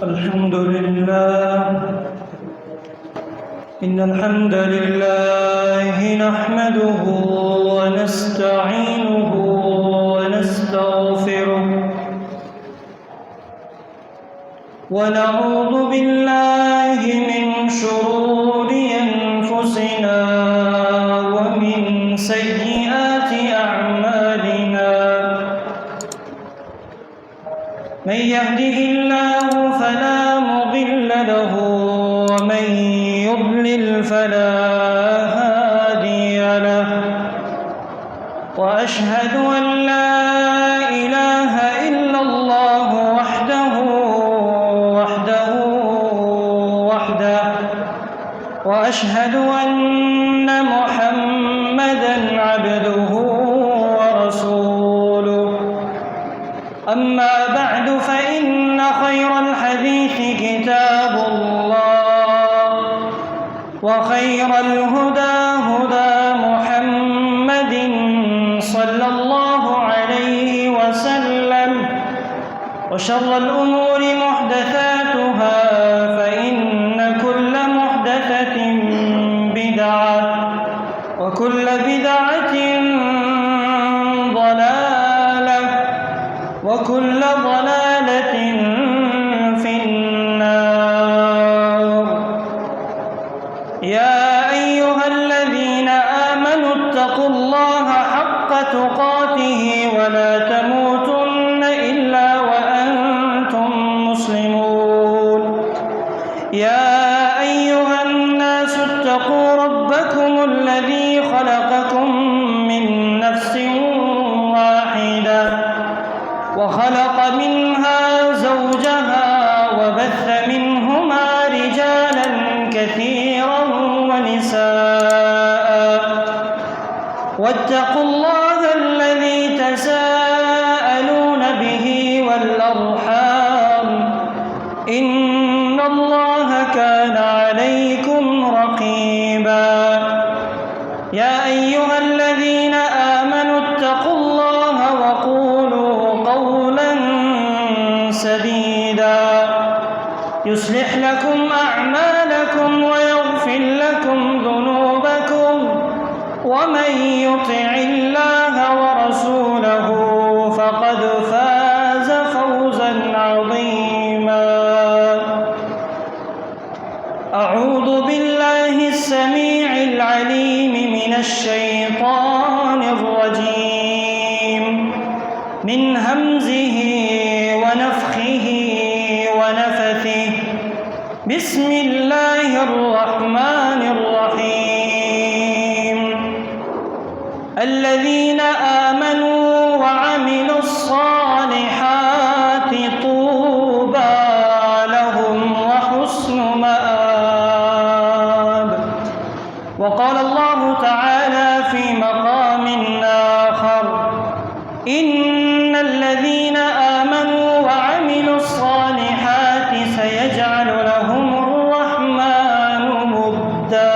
الحمد لله إن الحمد لله نحمده ونستعينه ونستغفره ونعوذ بالله من شرور أنفسنا ومن سيئات أعمالنا من يهده الله فلا مضل له ومن يضلل فلا هادي له وأشهد أن لا إله إلا الله وحده وأشهد أن محمدًا عبده ورسوله أما بعد فإن خير الحديث كتاب الله وخير الهدى هدى محمد صلى الله عليه وسلم وشر الأمور محدثاتها فإن كل محدثة بدعة وكل بدعة ضلالة وكل ضلالة في النار. يا أيها الذين آمنوا اتقوا الله حق تقاته ولا تموتن إلا وأنتم مسلمون. يا أيها الناس اتقوا ربكم الذي خلقكم من نفس واحدة وخلق منها زوجها وبث منهما رجالا كثيرا ونساء واتقوا الله الذي تساءلون به والأرحام إن الله كان عليكم رقيبا. يا أيها الذين آمنوا اتقوا الله وقولوا قولا سديدا يصلح لكم أعمالكم ويغفر لكم ذنوبكم ومن يطع الله ورسوله فقد فاز فوزا عظيما. أعوذ بالله السميع العليم من الشيطان الرجيم من همزه ونفخه ونفثه. بسم الله الرحمن الرحيم. الذين آمنوا وعملوا الصالحات طوبى لهم وحسن مآب. وقال الله تعالى في مقام آخر إن الذين آمنوا وعملوا الصالحات سيجعل لهم الرحمن ودا.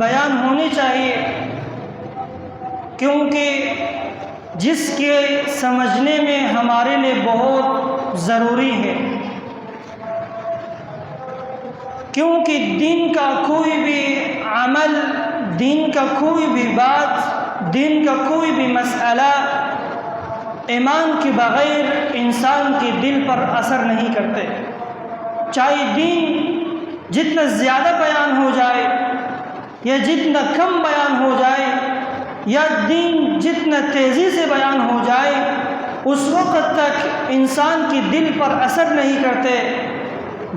بیان ہونی چاہیے، کیونکہ جس کے سمجھنے میں ہمارے لیے بہت ضروری ہے، کیونکہ دین کا کوئی بھی عمل، دین کا کوئی بھی بات، دین کا کوئی بھی مسئلہ ایمان کے بغیر انسان کے دل پر اثر نہیں کرتے۔ چاہے دین جتنا زیادہ بیان ہو جائے یا جتنا کم بیان ہو جائے، یا دین جتنا تیزی سے بیان ہو جائے، اس وقت تک انسان کے دل پر اثر نہیں کرتے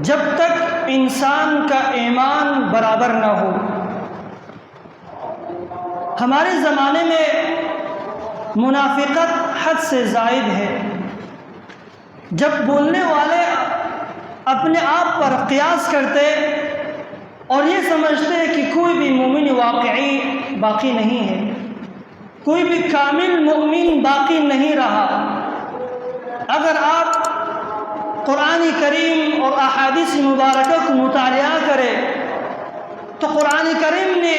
جب تک انسان کا ایمان برابر نہ ہو۔ ہمارے زمانے میں منافقت حد سے زائد ہے۔ جب بولنے والے اپنے آپ پر قیاس کرتے اور یہ سمجھتے کہ کوئی بھی مومن واقعی باقی نہیں ہے، کوئی بھی کامل مومن باقی نہیں رہا۔ اگر آپ قرآن کریم اور احادیث مبارکہ کو مطالعہ کریں تو قرآن کریم نے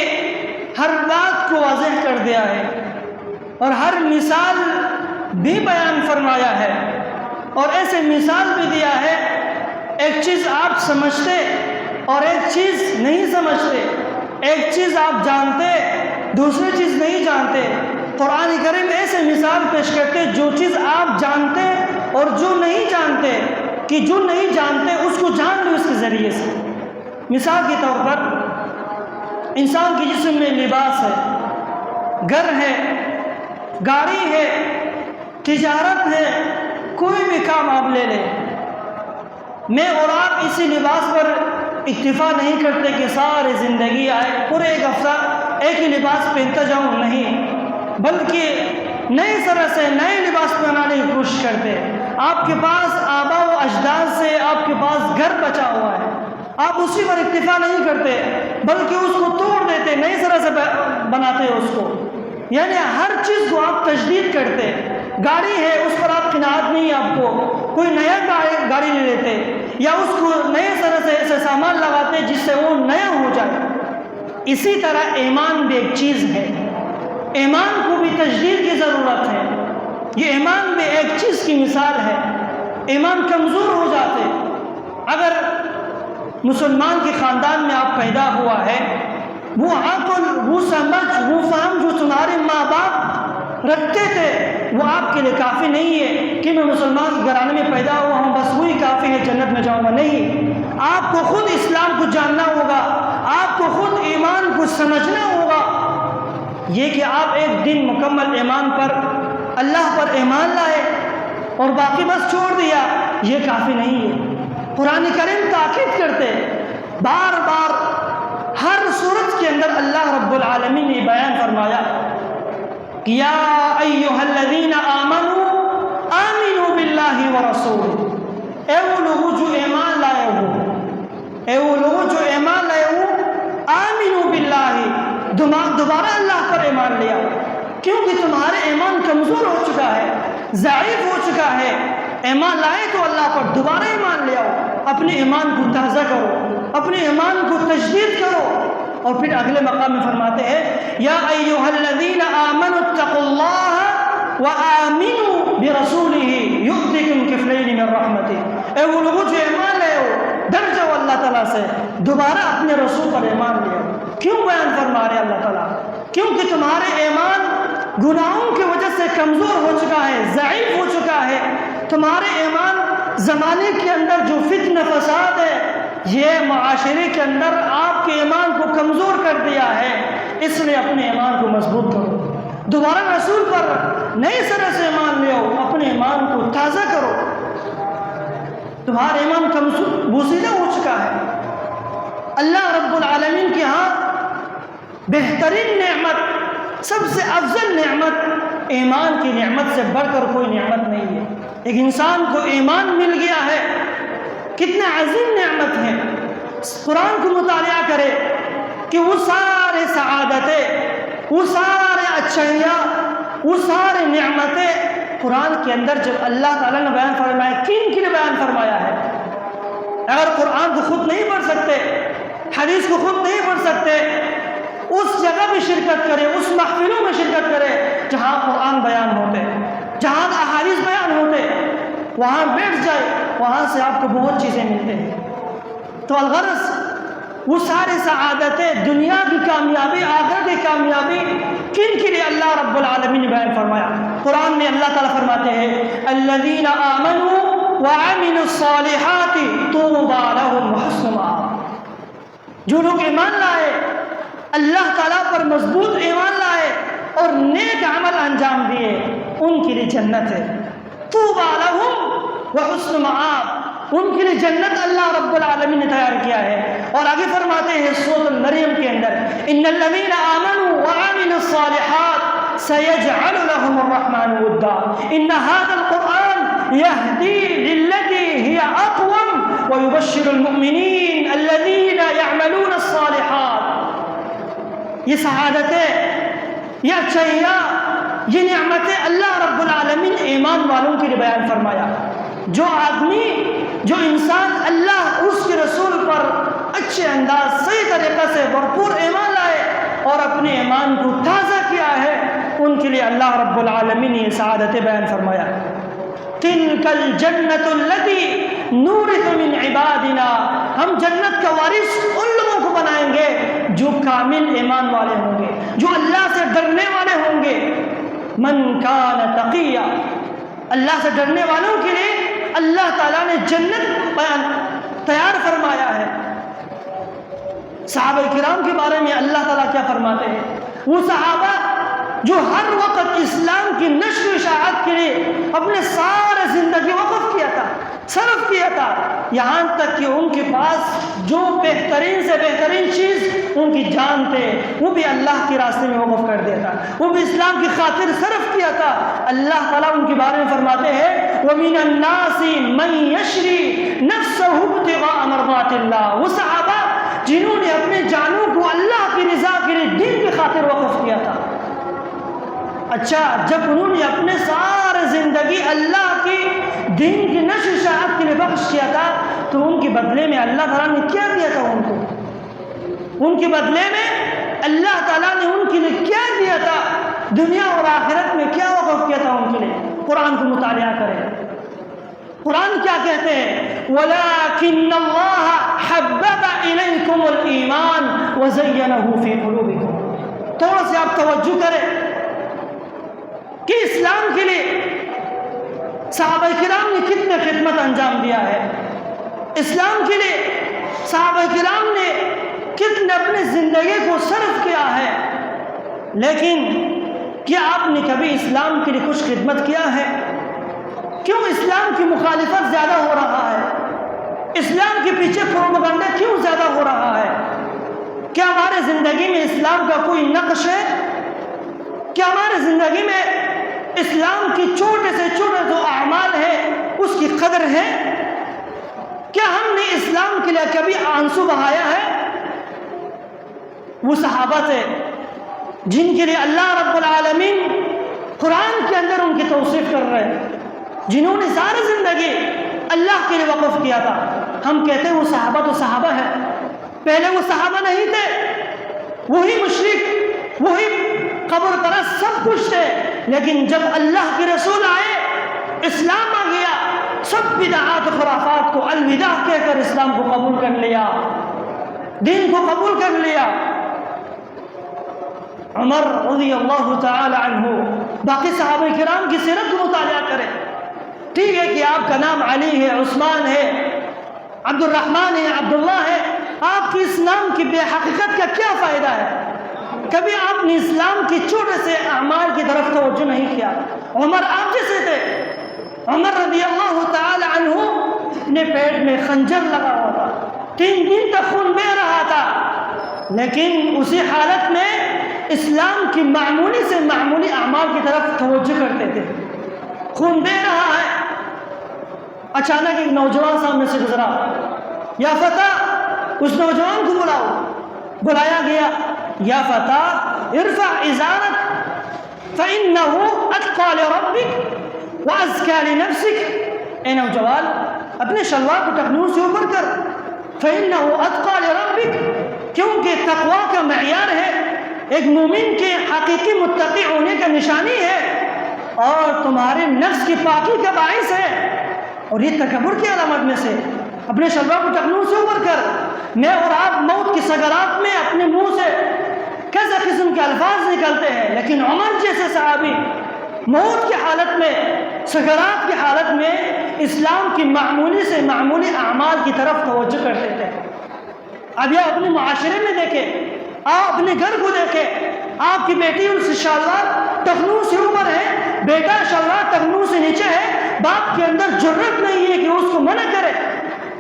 ہر بات کو واضح کر دیا ہے اور ہر مثال بھی بیان فرمایا ہے، اور ایسے مثال بھی دیا ہے، ایک چیز آپ سمجھتے اور ایک چیز نہیں سمجھتے، ایک چیز آپ جانتے دوسری چیز نہیں جانتے۔ قرآن کریم ایسے مثال پیش کرتے جو چیز آپ جانتے اور جو نہیں جانتے، کہ جو نہیں جانتے اس کو جان لو اس کے ذریعے سے۔ مثال کے طور پر انسان کے جسم میں لباس ہے، گھر ہے، گاڑی ہے، تجارت ہے، کوئی بھی کام آپ لے لیں، میں اور آپ اسی لباس پر اکتفا نہیں کرتے کہ ساری زندگی آئے پورے ایک ہفتہ ایک ہی لباس پہنتا جاؤں، نہیں، بلکہ نئے طرح سے نئے لباس بنانے کی کوشش کرتے۔ آپ کے پاس آباء و اجداد سے آپ کے پاس گھر بچا ہوا ہے، آپ اسی پر اکتفا نہیں کرتے بلکہ اس کو توڑ دیتے، نئی طرح سے بناتے اس کو، یعنی ہر چیز کو آپ تجدید کرتے۔ گاڑی ہے، اس پر آپ قناعت نہیں، آپ کو کوئی نیا گاڑی لے لیتے یا اس کو نئے طرح سے ایسے سامان لگاتے جس سے وہ نیا ہو جائے۔ اسی طرح ایمان بھی ایک چیز ہے، ایمان کو بھی تجدید کی ضرورت ہے۔ یہ ایمان بھی ایک چیز کی مثال ہے، ایمان کمزور ہو جاتے۔ اگر مسلمان کے خاندان میں آپ پیدا ہوا ہے، وہ عقل، وہ سمجھ، وہ فہم جو تمہارے ماں باپ رکھتے تھے وہ آپ کے لیے کافی نہیں ہے کہ میں مسلمان کے گھرانے میں پیدا ہوا ہوں بس وہی کافی ہے، جنت میں جاؤں گا، نہیں۔ آپ کو خود اسلام کو جاننا ہوگا، آپ کو خود ایمان کو سمجھنا ہوگا۔ یہ کہ آپ ایک دن مکمل ایمان پر، اللہ پر ایمان لائے اور باقی بس چھوڑ دیا، یہ کافی نہیں ہے۔ قرآن کریم تاکید کرتے، بار بار ہر صورت کے اندر اللہ رب العالمین نے بیان فرمایا کہ یا ایھا الذین آمنوا آمنوا باللہ ورسولہ، اے وہ لوگوں جو ایمان لائے ہو، اے وہ لوگوں جو ایمان لائے ہو، آمنوا باللہ، دوبارہ اللہ پر ایمان لیا، کیونکہ تمہارے ایمان کمزور ہو چکا ہے، ضعیف ہو چکا ہے۔ ایمان لائے تو اللہ پر دوبارہ ایمان لے آؤ، اپنے ایمان کو تازہ کرو، اپنے ایمان کو تجدید کرو۔ اور پھر اگلے مقام میں فرماتے ہیں یا ایھا الذین آمنوا اتقوا اللہ وآمنوا برسولہ یؤتکم کفلین من رحمتہ، اے وہ لوگوں جو ایمان لے ہو ڈر جاؤ اللہ تعالیٰ سے، دوبارہ اپنے رسول پر ایمان لے آؤ۔ کیوں بیان فرما رہے اللہ تعالیٰ؟ کیونکہ تمہارے ایمان گناہوں کی وجہ سے کمزور ہو چکا ہے، ضعیف ہو چکا ہے۔ تمہارے ایمان زمانے کے اندر جو فتنہ فساد ہے یہ معاشرے کے اندر آپ کے ایمان کو کمزور کر دیا ہے، اس لیے اپنے ایمان کو مضبوط کرو، دوبارہ رسول پر نئی طرح سے ایمان لے آؤ، اپنے ایمان کو تازہ کرو۔ تمہارا ایمان کمزور بوسیدہ ہو چکا ہے۔ اللہ رب العالمین کے ہاں بہترین نعمت، سب سے افضل نعمت ایمان کی نعمت سے بڑھ کر کوئی نعمت نہیں ہے۔ ایک انسان کو ایمان مل گیا ہے، کتنا عظیم نعمت ہے۔ قرآن کو مطالعہ کرے کہ وہ سارے سعادتیں، وہ سارے اچھائیاں، وہ سارے نعمتیں قرآن کے اندر جب اللہ تعالیٰ نے بیان فرمایا، کن کے لیے بیان فرمایا ہے؟ اگر قرآن کو خود نہیں پڑھ سکتے، حدیث کو خود نہیں پڑھ سکتے اس جگہ بھی شرکت کرے، اس محفلوں میں شرکت کرے جہاں قرآن بیان ہوتے، جہاں احادیث بیان ہوتے، وہاں بیٹھ جائے، وہاں سے آپ کو بہت چیزیں ملتے ہیں۔ تو الغرض وہ سارے سعادتیں، دنیا کی کامیابی، آخرت کی کامیابی کن کے لیے اللہ رب العالمین نے بیان فرمایا؟ قرآن میں اللہ تعالیٰ فرماتے ہیں الذین آمنوا وعملوا الصالحات طوبی لهم وحسن مآب۔ جو لوگ ایمان لائے، اللہ تعالیٰ پر مضبوط ایمان لائے اور نیک عمل انجام دیے، ان کے لیے جنت ہے۔ طوبی لهم وحسن مآب، ان کے لیے جنت اللہ رب العالمین نے تیار کیا ہے۔ اور آگے فرماتے ہیں سورۃ مریم کے اندر ان الذین آمنوا وعملوا الصالحات سيجعل لهم الرحمن ودا ان هذا القرآن يهدي للتي هي اقوم ويبشر المؤمنين الذين يعملون الصالحات۔ یہ سعادتیں، یہ اچھائیاں، یہ نعمتیں اللہ رب العالمین ایمان والوں کے لیے بیان فرمایا۔ جو آدمی، جو انسان اللہ اس کے رسول پر اچھے انداز، صحیح طریقے سے بھرپور ایمان لائے اور اپنے ایمان کو تازہ کیا ہے، ان کے لیے اللہ رب العالمین نے سعادت بیان فرمایا۔ تلک الجنت التی نورث من عبادنا، ہم جنت کا وارث ان لوگوں کو بنائیں گے جو کامل ایمان والے ہوں گے، جو اللہ سے ڈرنے والے ہوں گے۔ من کان تقیا، اللہ سے ڈرنے والوں کے لیے اللہ تعالیٰ نے جنت تیار فرمایا ہے۔ صحابہ کرام کے بارے میں اللہ تعالیٰ کیا فرماتے ہیں؟ وہ صحابہ جو ہر وقت اسلام کی نشر و اشاعت کے لیے اپنے سارے زندگی وقف کیا تھا، صرف کیا تھا، یہاں تک کہ ان کے پاس جو بہترین سے بہترین چیز ان کی جان تھے وہ بھی اللہ کے راستے میں وقف کر دیا تھا، وہ بھی اسلام کی خاطر صرف کیا تھا۔ اللہ تعالیٰ ان کے بارے میں فرماتے ہیں وَمِنَ النَّاسِ مَن يَشْرِي نَفْسَهُ ابْتِغَاءَ مَرْضَاتِ اللَّهِ، وہ صحابہ جنہوں نے اپنے جانوں کو اللہ کی رضا کے لیے دین کی خاطر وقف کیا تھا۔ اچھا، جب انہوں نے اپنے سارے زندگی اللہ کی دین کی نشر و اشاعت کے لیے بخش کیا تھا تو ان کے بدلے میں اللہ تعالیٰ نے کیا دیا تھا؟ ان کو ان کے بدلے میں اللہ تعالیٰ نے ان کے لیے کیا دیا تھا؟ دنیا اور آخرت میں کیا وقف کیا تھا ان کے لیے؟ قرآن کو مطالعہ کریں، قرآن کیا کہتے ہیں؟ وَلَكِنَّ اللَّهَ حَبَّبَ إِلَيْكُمُ الْإِيمَانَ وَزَيَّنَهُ فِي قُلُوبِكُمْ۔ تھوڑا سے آپ توجہ کریں کہ اسلام کے لیے صحابہ کرام نے کتنے خدمت انجام دیا ہے، اسلام کے لیے صحابہ کرام نے کتنے اپنی زندگی کو صرف کیا ہے، لیکن کیا آپ نے کبھی اسلام کے لیے کچھ خدمت کیا ہے؟ کیوں اسلام کی مخالفت زیادہ ہو رہا ہے؟ اسلام کے پیچھے پروپیگنڈا کیوں زیادہ ہو رہا ہے؟ کیا ہمارے زندگی میں اسلام کا کوئی نقش ہے؟ کیا ہمارے زندگی میں اسلام کی چھوٹے سے چھوٹے جو اعمال ہیں اس کی قدر ہے؟ کیا ہم نے اسلام کے لیے کبھی آنسو بہایا ہے؟ وہ صحابہ تھے جن کے لیے اللہ رب العالمین قرآن کے اندر ان کی توصیف کر رہے ہیں، جنہوں نے ساری زندگی اللہ کے لیے وقف کیا تھا۔ ہم کہتے ہیں وہ صحابہ تو صحابہ ہے، پہلے وہ صحابہ نہیں تھے، وہی مشرک، وہی قبر پرست، سب کچھ تھے، لیکن جب اللہ کے رسول آئے، اسلام آ گیا، سب بدعات و خرافات کو الوداع کہہ کر اسلام کو قبول کر لیا، دین کو قبول کر لیا۔ عمر رضی اللہ تعالی عنہ، باقی صحابہ کرام کی سیرت کو مطالعہ کریں۔ ٹھیک ہے کہ آپ کا نام علی ہے، عثمان ہے، عبد الرحمن ہے، عبداللہ ہے، آپ کی اس نام کی بے حقیقت کا کیا فائدہ ہے؟ کبھی آپ نے اسلام کی چھوٹے سے اعمال کی طرف توجہ نہیں کیا۔ عمر آپ جیسے تھے، عمر رضی اللہ تعالی عنہ اپنے پیٹ میں خنجر لگا ہوا تھا، 3 دن تک خون بہ رہا تھا، لیکن اسی حالت میں اسلام کی معمولی سے معمولی اعمال کی طرف توجہ کرتے تھے۔ خون بہ رہا ہے، اچانک ایک نوجوان سامنے سے گزرا، یا فتح، اس نوجوان کو بلاؤ۔ بلایا گیا، یا فتح ارفع ازارک فإنه اتقى لربک وازکى لنفسک، اے نوجوان اپنے شلوار کو ٹخنوں سے اوپر کر، فإنه اتقى لربک، کیونکہ تقوی کا معیار ہے ایک مومن کے حقیقی متقی ہونے کا نشانی ہے اور تمہارے نفس کی پاکی کا باعث ہے۔ اور یہ تکبر کی علامت میں سے اپنے شلوار کو ٹخنوں سے اوپر کر میں اور آپ موت کی سکرات میں اپنے منہ سے کیسے قسم کے الفاظ نکلتے ہیں، لیکن عمر جیسے صحابی موت کی حالت میں، سکرات کی حالت میں اسلام کی معمولی سے معمولی اعمال کی طرف توجہ کرتے تھے۔ اب یہ اپنے معاشرے میں دیکھیں، آپ اپنے گھر کو دیکھیں، آپ کی بیٹی ان سے شلوار ٹخنوں سے اوپر ہے، بیٹا شلوار ٹخنوں سے نیچے ہے، باپ کے اندر جرأت نہیں ہے کہ اس کو منع کرے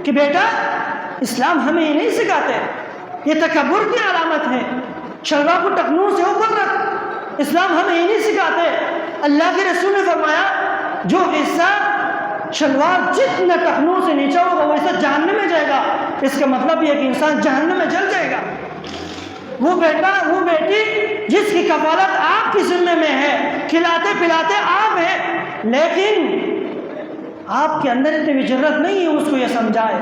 کہ بیٹا اسلام ہمیں یہ نہیں سکھاتے، یہ تکبر کی علامت ہے، شلوار کو ٹخنوں سے اوپر رکھ، اسلام ہمیں یہ نہیں سکھاتے۔ اللہ کے رسول نے فرمایا جو حصہ شلوار جتنا ٹخنوں سے نیچے ہوگا وہ حصہ جہنم میں جائے گا، اس کا مطلب یہ ہے کہ انسان جہنم میں جل جائے گا۔ وہ بیٹا وہ بیٹی جس کی کفالت آپ کی ذمہ میں ہے، کھلاتے پلاتے آپ ہیں، لیکن آپ کے اندر اتنی جرأت نہیں ہے اس کو یہ سمجھائے،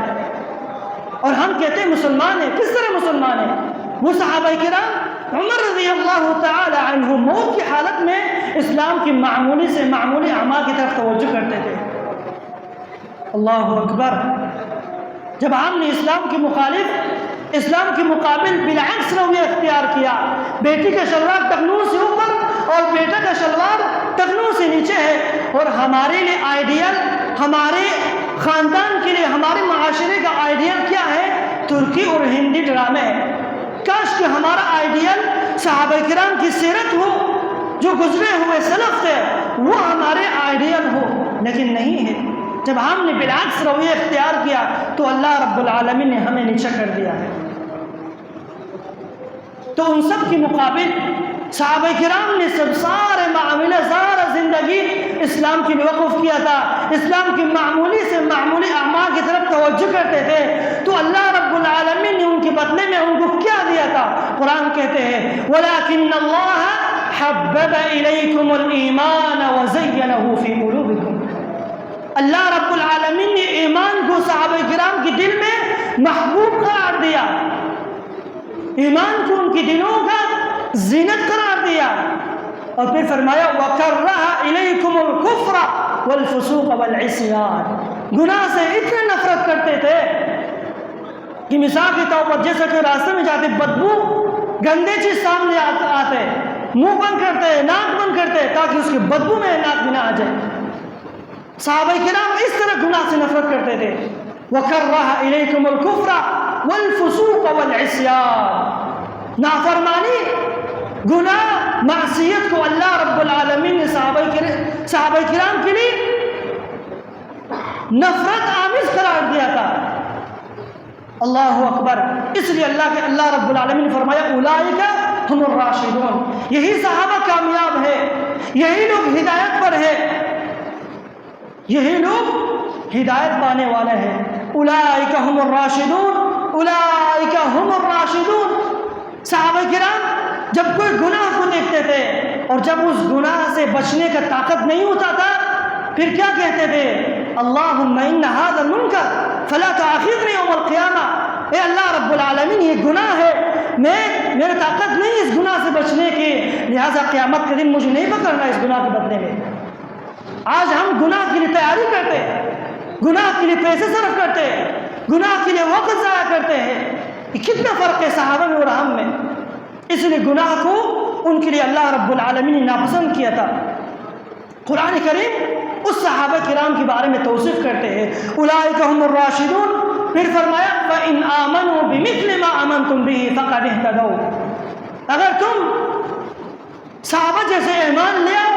اور ہم کہتے ہیں مسلمان ہیں۔ کس طرح مسلمان ہیں؟ وہ صحابہ کرام عمر رضی اللہ تعالی عنہ موت کی حالت میں اسلام کی معمولی سے معمولی اعمال کی طرف توجہ کرتے تھے۔ اللہ اکبر۔ جب ہم نے اسلام کے مخالف، اسلام کے مقابل بالعکس رویہ اختیار کیا، بیٹی کا شلوار ٹخنوں سے اوپر اور بیٹا کا شلوار ٹخنوں سے نیچے ہے، اور ہمارے لیے آئیڈیل، ہمارے خاندان کے لیے، ہمارے معاشرے کا آئیڈیل کیا ہے؟ ترکی اور ہندی ڈرامے ہے۔ کاش کہ ہمارا آئیڈیل صحابہ کرام کی سیرت ہو، جو گزرے ہوئے سلف تھے وہ ہمارے آئیڈیل ہو، لیکن نہیں ہے۔ جب ہم نے بالعکس رویہ اختیار کیا تو اللہ رب العالمین نے ہمیں نیچا کر دیا ہے۔ تو ان سب کے مقابل صحابہ کرام نے سارے معاملہ، سارا زندگی اسلام کے لیے وقف کیا تھا، اسلام کی معمولی سے معمولی اعمال کی طرف توجہ کرتے تھے، تو اللہ رب العالمین نے ان کے بدلے میں ان کو کیا دیا تھا؟ قرآن کہتے ہیں وَلَكِنَّ اللَّهَ حَبَّبَ إِلَيْكُمُ الْإِيمَانَ وَزَيَّنَهُ فِي قُلُوبِكُمْ۔ اللہ رب العالمین نے ایمان کو صحابہ کرام کے دل میں محبوب قرار دیا، ایمان کو ان کے دلوں کا زینت قرار دیا، اور پھر فرمایا وَكَرَّهَ إِلَيْكُمُ الْكُفْرَ وَالْفُسُوقَ وَالْعِصْيَانَ۔ گناہ سے اتنے نفرت کرتے تھے کہ مثال کے طور پر جیسا کہ راستے میں جاتے بدبو گندے چیز سامنے آتے، منہ بند کرتے، ناک بند کرتے تاکہ اس کی بدبو میں ناک میں نہ آ جائے۔ صحابہ کرام اس طرح گناہ سے نفرت کرتے تھے۔ وَكَرَّهَ إِلَيْكُمُ الْكُفْرَ وَالْفُسُوقَ وَالْعِصْيَانَ۔ نافرمانی، گناہ، معصیت کو اللہ رب العالمین نے صحابہ کرام کے لیے نفرت آمیز قرار دیا تھا۔ اللہ اکبر۔ اس لیے اللہ رب العالمین نے فرمایا اولئک ہم الراشدون، یہی صحابہ کامیاب ہے، یہی لوگ ہدایت پر ہے، یہی لوگ ہدایت پانے والے ہیں۔ اولئک ہم الراشدون، اولئک ہم الراشدون۔ صحابہ کرام جب کوئی گناہ کو دیکھتے تھے اور جب اس گناہ سے بچنے کا طاقت نہیں ہوتا تھا پھر کیا کہتے تھے؟ اللہم ان ھذا المنکر فلا تؤاخذنی یوم القیامہ۔ اے اللہ رب العالمین یہ گناہ ہے، میرے طاقت نہیں اس گناہ سے بچنے کی، لہذا قیامت کے دن مجھے نہیں پکڑنا اس گناہ کے بدلے میں۔ آج ہم گناہ کے لیے تیاری کرتے ہیں، گناہ کے لیے پیسے صرف کرتے ہیں، گناہ کے لیے وقت ضائع کرتے ہیں۔ یہ کتنا فرق ہے صحابہ میں اور ہم میں۔ اس لیے گناہ کو ان کے لیے اللہ رب العالمین نے ناپسند کیا تھا۔ قرآن کریم اس صحابہ کرام کے بارے میں توصیف کرتے ہیں اولئک ہم الراشدون، پھر فرمایا فَإِنْ آمَنُوا بِمِثْلِ مَا آمَنْتُمْ بِهِ فَقَدِ اهْتَدَوْا۔ اگر تم صحابہ جیسے ایمان لے آؤ،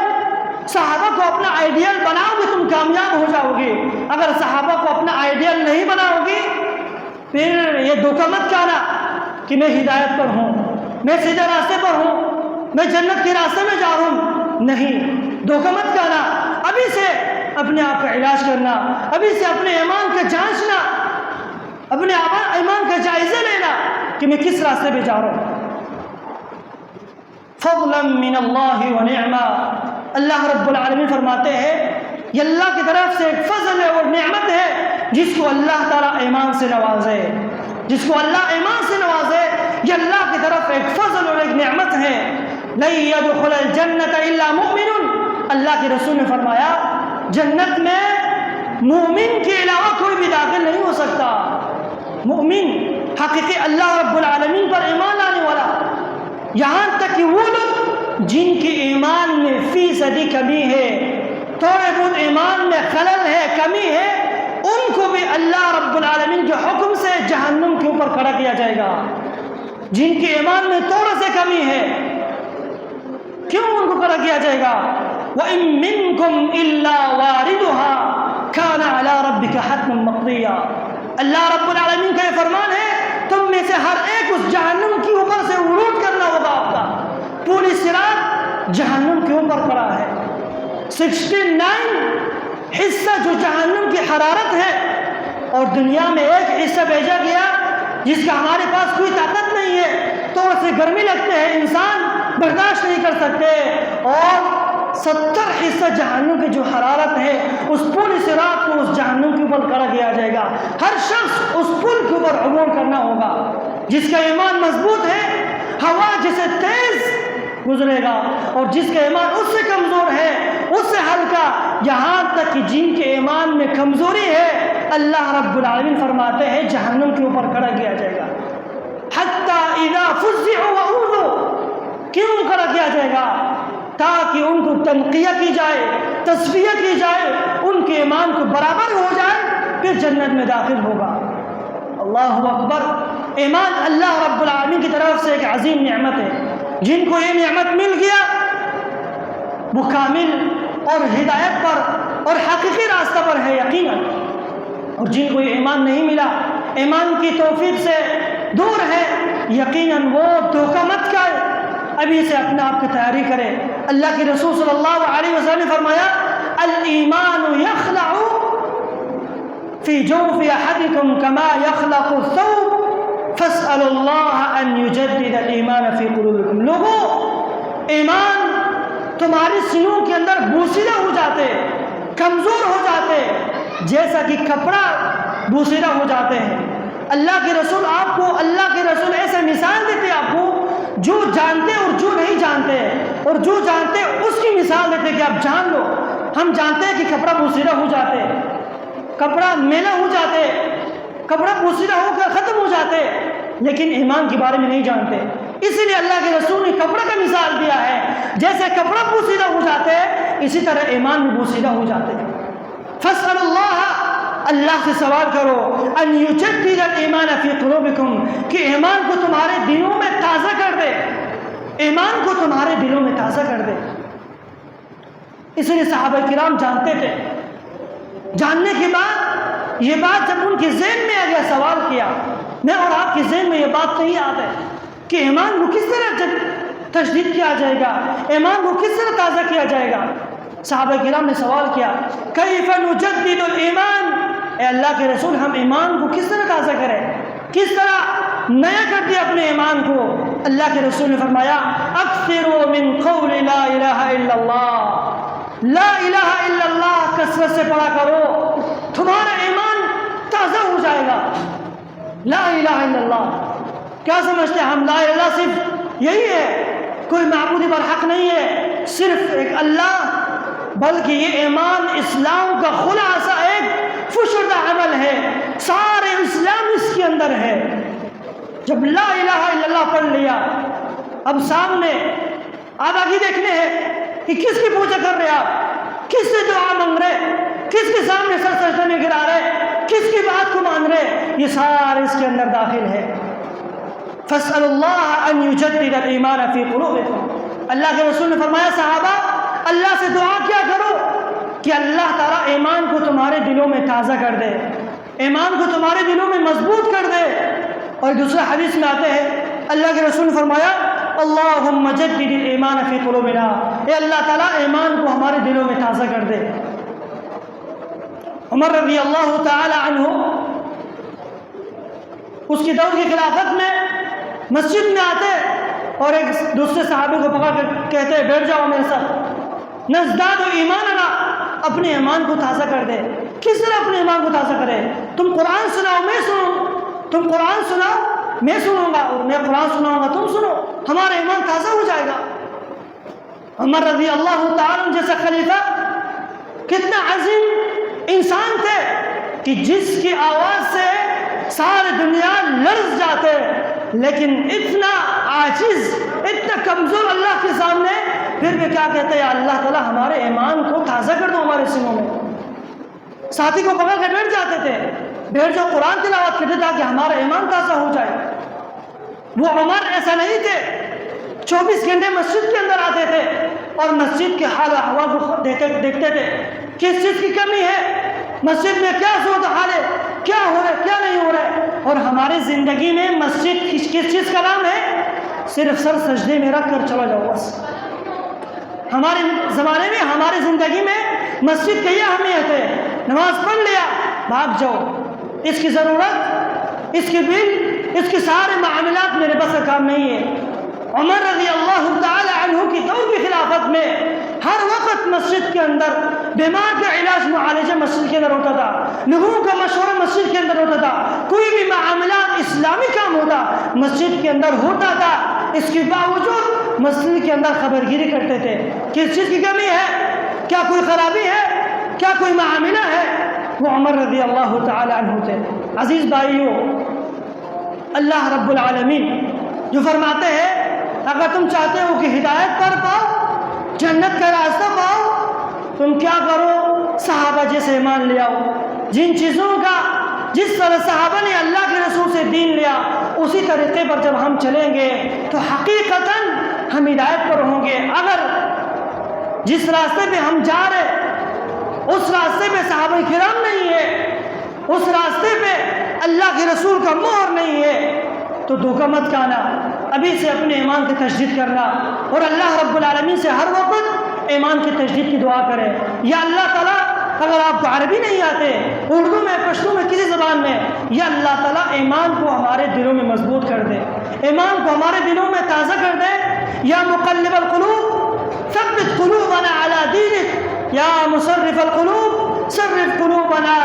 صحابہ کو اپنا آئیڈیل بناؤ گے تم کامیاب ہو جاؤ گے۔ اگر صحابہ کو اپنا آئیڈیل نہیں بناؤ گے پھر یہ دھوکہ مت کھانا کہ میں ہدایت پر ہوں، میں سیدھے راستے پر ہوں، میں جنت کے راستے میں جا رہا ہوں۔ نہیں، دھوکہ مت کھانا۔ ابھی سے اپنے آپ کا علاج کرنا، ابھی سے اپنے ایمان کا جانچنا، اپنے ایمان کا جائزہ لینا کہ میں کس راستے پہ جا رہا ہوں۔ فضلا من اللہ ونعما، اللہ رب العالمین فرماتے ہیں یہ اللہ کی طرف سے ایک فضل ہے اور نعمت ہے جس کو اللہ تعالیٰ ایمان سے نوازے، جس کو اللہ ایمان سے نوازے، یہ اللہ کی طرف ایک فضل اور ایک نعمت ہے۔ ہے لن يدخل الجنت الا مؤمن، اللہ کے رسول نے فرمایا جنت میں مومن کے علاوہ کوئی بھی داخل نہیں ہو سکتا۔ مومن حقیقی اللہ رب العالمین پر ایمان لانے والا، یہاں تک کہ وہ لوگ جن کی ایمان میں فیصدی کمی ہے، تھوڑے بہت ایمان میں خلل ہے، کمی ہے، ان کو بھی اللہ رب العالمین کے حکم سے جہنم کے اوپر کھڑا کیا جائے گا۔ جن کے ایمان میں تھوڑا سے کمی ہے، کیوں ان کو کھڑا کیا جائے گا؟ وَإِن مِّنكُمْ إِلَّا وَارِدُهَا كَانَ عَلَىٰ رَبِّكَ حَتْمًا مَّقْضِيًّا۔ اللہ رب العالمین کا یہ فرمان ہے تم میں سے ہر ایک اس جہنم کے اوپر سے عروج کرنا ہوگا آپ کا۔ پوری صراط جہنم کے اوپر کھڑا ہے، 69 حصہ جو جہنم کی حرارت ہے، اور دنیا میں ایک حصہ بھیجا گیا جس کا ہمارے پاس کوئی طاقت نہیں ہے، تو اسے گرمی لگتے ہیں، انسان برداشت نہیں کر سکتے، اور 70 حصہ جہنم کی جو حرارت ہے اس پوری صراط کو اس جہنم کے اوپر کھڑا کیا جائے گا۔ ہر شخص اس پل کے اوپر عبور کرنا ہوگا۔ جس کا ایمان مضبوط ہے ہوا جسے تیز گزرے گا، اور جس کا ایمان اس سے کمزور ہے اس سے ہلکا، یہاں تک کہ جن کے ایمان میں کمزوری ہے اللہ رب العالمین فرماتے ہیں جہنم کے اوپر کھڑا کیا جائے گا۔ حتی اذا فزعوا وأوذوا، کیوں کھڑا کیا جائے گا؟ تاکہ ان کو تنقیہ کی جائے، تصفیہ کی جائے، ان کے ایمان کو برابر ہو جائے، پھر جنت میں داخل ہوگا۔ اللہ اکبر! ایمان اللہ رب العالمین کی طرف سے ایک عظیم نعمت ہے۔ جن کو یہ نعمت مل گیا وہ کامل اور ہدایت پر اور حقیقی راستہ پر ہے یقیناً، اور جن کو یہ ایمان نہیں ملا، ایمان کی توفیق سے دور ہے، یقیناً وہ دھوکہ مت کھائے، ابھی سے اپنے آپ کی تیاری کرے۔ اللہ کے رسول صلی اللہ علیہ وسلم نے فرمایا الایمان یخلع فی جوف احدکم کما یخلق الثوب فاسألوا اللہ ان یجدد الایمان فی قلوبکم۔ لوگوں، ایمان تمہارے سینوں کے اندر بوسیدہ ہو جاتے، کمزور ہو جاتے، جیسا کہ کپڑا بوسیدہ ہو جاتے ہیں۔ اللہ کے رسول آپ کو، اللہ کے رسول ایسے مثال دیتے آپ کو، جو جانتے اور جو نہیں جانتے، اور جو جانتے اس کی مثال دیتے کہ آپ جان لو۔ ہم جانتے ہیں کہ کپڑا بوسیدہ ہو جاتے، کپڑا میلا ہو جاتے، کپڑا بوسیدہ ہو کر ختم ہو جاتے، لیکن ایمان کے بارے میں نہیں جانتے۔ اسی لیے اللہ کے رسول نے کپڑا کا مثال دیا ہے، جیسے کپڑا بوسیدہ ہو جاتے اسی طرح ایمان بھی بوسیدہ ہو جاتے۔ فاسأل اللہ، اللہ سے سوال کرو، ان یجدد الایمان فی قلوبکم، کہ ایمان کو تمہارے دلوں میں تازہ کر دے، ایمان کو تمہارے دلوں میں تازہ کر دے۔ اس لیے صحابہ کرام جانتے تھے، جاننے کے بعد یہ بات جب ان کے ذہن میں آ گیا، سوال کیا، میں اور آپ کے ذہن میں یہ بات نہیں آتا کہ ایمان کو کس طرح تجدید کیا جائے گا، ایمان کو کس طرح تازہ کیا جائے گا۔ صحابہ کرام نے سوال کیا کیف نجدد الایمان، اے اللہ کے رسول ہم ایمان کو کس طرح تازہ کریں، کس طرح نیا کر دیں اپنے ایمان کو؟ اللہ کے رسول نے فرمایا اکثروا من قول لا الہ الا اللہ، لا الہ الا اللہ کثرت سے پڑھا کرو، تمہارا ایمان تازہ ہو جائے گا۔ لا الہ الا اللہ، کیا سمجھتے ہیں ہم؟ لا الہ الا صرف یہی ہے، کوئی معبود برحق نہیں ہے، صرف ایک اللہ، بلکہ یہ ایمان اسلام کا خلاصہ ایک فشردہ عمل ہے، سارے اسلام اس کے اندر ہے۔ جب لا الہ الا اللہ پڑھ لیا، اب سامنے آپ آگے دیکھنے ہیں کہ کس کی پوجا کر رہے، آپ کس سے دعا مانگ رہے، کس کے سامنے سر سجدے میں گرا رہے، کس کی بات کو مان رہے، یہ سارے اس کے اندر داخل ہے۔ فاسألوا اللہ ان یجدد الایمان فی قلوبکم، اللہ کے رسول نے فرمایا صحابہ اللہ سے دعا کیا کرو کہ اللہ تعالیٰ ایمان کو تمہارے دلوں میں تازہ کر دے، ایمان کو تمہارے دلوں میں مضبوط کر دے۔ اور دوسرے حدیث میں آتے ہیں اللہ کے رسول نے فرمایا اللہم جدد الایمان فی قلوبنا، اے اللہ تعالیٰ ایمان کو ہمارے دلوں میں تازہ کر دے۔ عمر رضی اللہ تعالی عنہ اس کی دور کی خلافت میں مسجد میں آتے اور ایک دوسرے صحابی کو پکڑ کر کہتے بیٹھ جاؤ میرے ساتھ، نزداد ایماننا، اپنے ایمان کو تازہ کر دے۔ کس طرح اپنے ایمان کو تازہ کرے؟ تم قرآن سناؤ، میں سنوں، تم قرآن سناؤ میں سنوں گا اور میں قرآن سناؤں گا، تم سنو، ہمارا ایمان تازہ ہو جائے گا۔ عمر رضی اللہ تعالیٰ عنہ جیسا خلیفہ کتنا عظیم انسان تھے کہ جس کی آواز سے سارے دنیا لرز جاتے، لیکن اتنا عاجز، اتنا کمزور اللہ کے سامنے، پھر بھی کیا کہتے ہیں، اللہ تعالیٰ ہمارے ایمان کو تازہ کر دو ہمارے سینوں میں۔ ساتھی کو پکڑ کے بیٹھ جاتے تھے، بیٹھ جو قرآن تلاوت کرتے تاکہ ہمارا ایمان تازہ ہو جائے۔ وہ عمر ایسا نہیں تھے، 24 گھنٹے مسجد کے اندر آتے تھے اور مسجد کے حال و احوال کو دیکھتے تھے، کس چیز کی کمی ہے، مسجد میں کیا صورت حال ہے، کیا ہو رہا ہے، کیا نہیں ہو رہا ہے۔ اور ہماری زندگی میں مسجد کس چیز کا نام ہے؟ صرف سر سجدے میں رکھ کر چلا جاؤ بس۔ ہمارے زمانے میں، ہماری زندگی میں مسجد کی یہ اہمیت ہے، نماز پڑھ لیا بھاگ جاؤ، اس کی ضرورت، اس کی بل، اس کے سارے معاملات میرے بس کا کام نہیں ہے۔ عمر رضی اللہ تعالی عنہ کی دور کی خلافت میں ہر وقت مسجد کے اندر بیمار کا علاج معالجہ مسجد کے اندر ہوتا تھا، لوگوں کا مشورہ مسجد کے اندر ہوتا تھا، کوئی بھی معاملات اسلامی کام ہوتا مسجد کے اندر ہوتا تھا۔ اس کے باوجود مسجد کے اندر خبر گیری کرتے تھے، کس چیز کی کمی ہے، کیا کوئی خرابی ہے، کیا کوئی معاملہ ہے۔ وہ عمر رضی اللہ تعالی عنہ تھے۔ عزیز بھائیو، اللہ رب العالمین جو فرماتے ہیں اگر تم چاہتے ہو کہ ہدایت پر پاؤ، جنت کا راستہ پاؤ، تم کیا کرو، صحابہ جیسے ایمان لے آؤ۔ جن چیزوں کا جس طرح صحابہ نے اللہ کے رسول سے دین لیا، اسی طریقے پر جب ہم چلیں گے تو حقیقتاً ہم ہدایت پر ہوں گے۔ اگر جس راستے پہ ہم جا رہے اس راستے پہ صحابہ کرام نہیں ہے، اس راستے پہ اللہ کے رسول کا مہر نہیں ہے، تو دھوکہ مت کھانا، ابھی سے اپنے ایمان کی تجدید کرنا، اور اللہ رب العالمین سے ہر وقت ایمان کی تجدید کی دعا کرے۔ یا اللہ تعالیٰ، اگر آپ کو عربی نہیں آتے، اردو میں، پشتو میں، کسی زبان میں، یا اللہ تعالیٰ ایمان کو ہمارے دلوں میں مضبوط کر دے، ایمان کو ہمارے دلوں میں تازہ کر دے۔ یا مقلب القلوب ثبت قلوبنا على دینک، یا مصرف القلوب صرف قلوبنا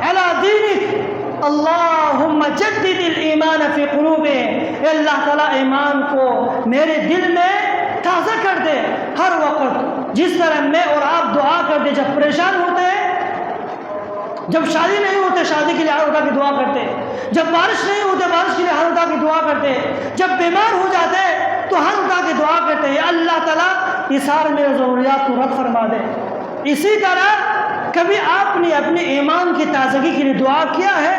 على دینک، اللہم جدد الایمان فی قلوبہم۔ اے اللہ تعالیٰ ایمان کو میرے دل میں تازہ کر دے ہر وقت، جس طرح میں اور آپ دعا کرتے جب پریشان ہوتے ہیں، جب شادی نہیں ہوتے شادی کے لیے ہاتھ اٹھا کے دعا کرتے، جب بارش نہیں ہوتے بارش کے لیے ہاتھ اٹھا کے دعا کرتے، جب بیمار ہو جاتے تو ہاتھ اٹھا کے دعا کرتے، یا اللہ تعالیٰ یہ سارے میرے ضروریات کو رد فرما دے۔ اسی طرح کبھی آپ نے اپنے ایمان کی تازگی کے لیے دعا کیا ہے؟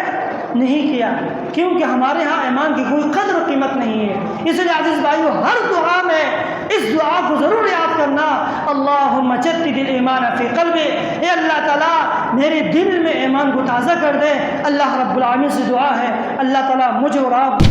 نہیں کیا، کیونکہ ہمارے ہاں ایمان کی کوئی قدر و قیمت نہیں ہے۔ اس لیے عزیز بھائیو، ہر دعا میں اس دعا کو ضرور یاد کرنا، اللہم جدد الایمان فی قلبی، اے اللہ تعالیٰ میرے دل میں ایمان کو تازہ کر دے۔ اللہ رب العالمین سے دعا ہے، اللہ تعالیٰ مجھے اور آپ